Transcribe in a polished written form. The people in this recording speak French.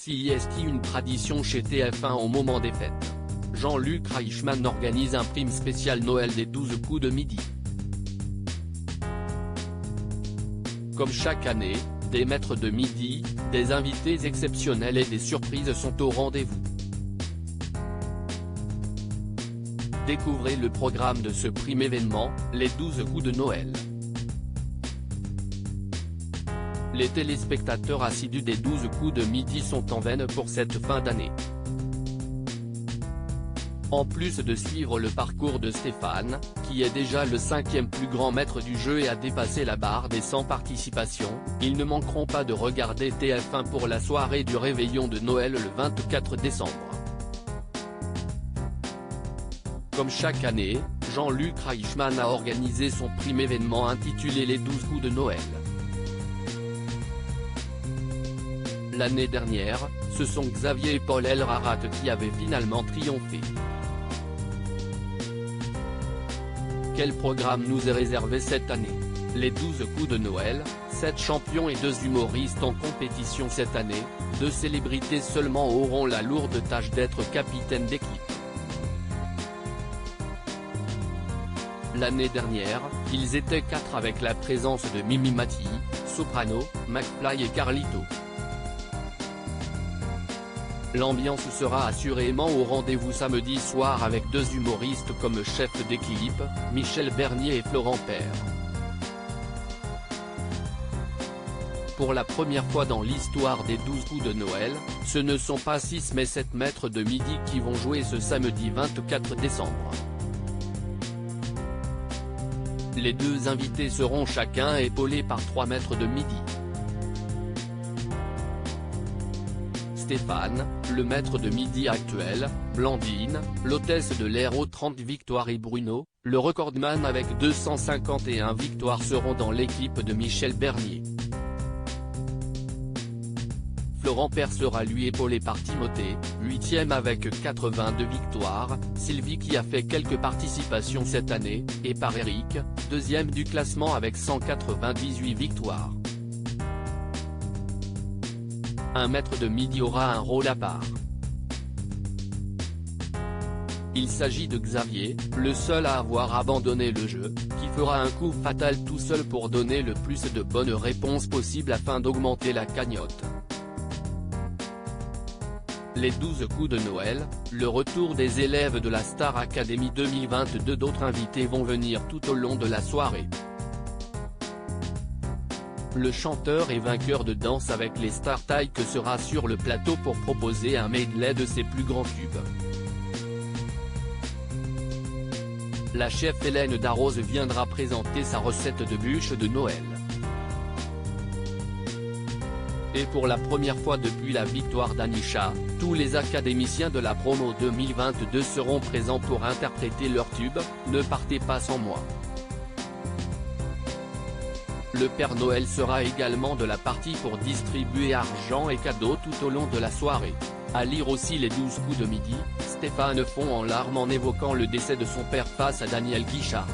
Si est une tradition chez TF1 au moment des fêtes. Jean-Luc Reichmann organise un prime spécial Noël des 12 coups de midi. Comme chaque année, des maîtres de midi, des invités exceptionnels et des surprises sont au rendez-vous. Découvrez le programme de ce prime événement, les 12 coups de Noël. Les téléspectateurs assidus des 12 coups de midi sont en veine pour cette fin d'année. En plus de suivre le parcours de Stéphane, qui est déjà le 5e plus grand maître du jeu et a dépassé la barre des 100 participations, ils ne manqueront pas de regarder TF1 pour la soirée du réveillon de Noël le 24 décembre. Comme chaque année, Jean-Luc Reichmann a organisé son prime événement intitulé les 12 coups de Noël. L'année dernière, ce sont Xavier et Paul Elrarat qui avaient finalement triomphé. Quel programme nous est réservé cette année? Les 12 coups de Noël, 7 champions et 2 humoristes en compétition cette année, 2 célébrités seulement auront la lourde tâche d'être capitaines d'équipe. L'année dernière, ils étaient 4 avec la présence de Mimi Mati, Soprano, McFly et Carlito. L'ambiance sera assurément au rendez-vous samedi soir avec 2 humoristes comme chef d'équipe, Michel Bernier et Florent Père. Pour la première fois dans l'histoire des 12 coups de Noël, ce ne sont pas 6 mais 7 maîtres de midi qui vont jouer ce samedi 24 décembre. Les 2 invités seront chacun épaulés par 3 maîtres de midi. Stéphane, le maître de midi actuel, Blandine, l'hôtesse de l'air aux 30 victoires et Bruno, le recordman avec 251 victoires seront dans l'équipe de Michel Bernier. Florent Père sera lui épaulé par Timothée, 8e avec 82 victoires, Sylvie qui a fait quelques participations cette année, et par Eric, 2e du classement avec 198 victoires. Un maître de midi aura un rôle à part. Il s'agit de Xavier, le seul à avoir abandonné le jeu, qui fera un coup fatal tout seul pour donner le plus de bonnes réponses possibles afin d'augmenter la cagnotte. Les 12 coups de Noël, le retour des élèves de la Star Academy 2022. D'autres invités vont venir tout au long de la soirée. Le chanteur et vainqueur de Danse avec les stars Taïk sera sur le plateau pour proposer un medley de ses plus grands tubes. La chef Hélène Darroze viendra présenter sa recette de bûche de Noël. Et pour la première fois depuis la victoire d'Anisha, tous les académiciens de la promo 2022 seront présents pour interpréter leur tube, Ne partez pas sans moi. Le Père Noël sera également de la partie pour distribuer argent et cadeaux tout au long de la soirée. À lire aussi les 12 coups de midi, Stéphane fond en larmes en évoquant le décès de son père face à Daniel Guichard.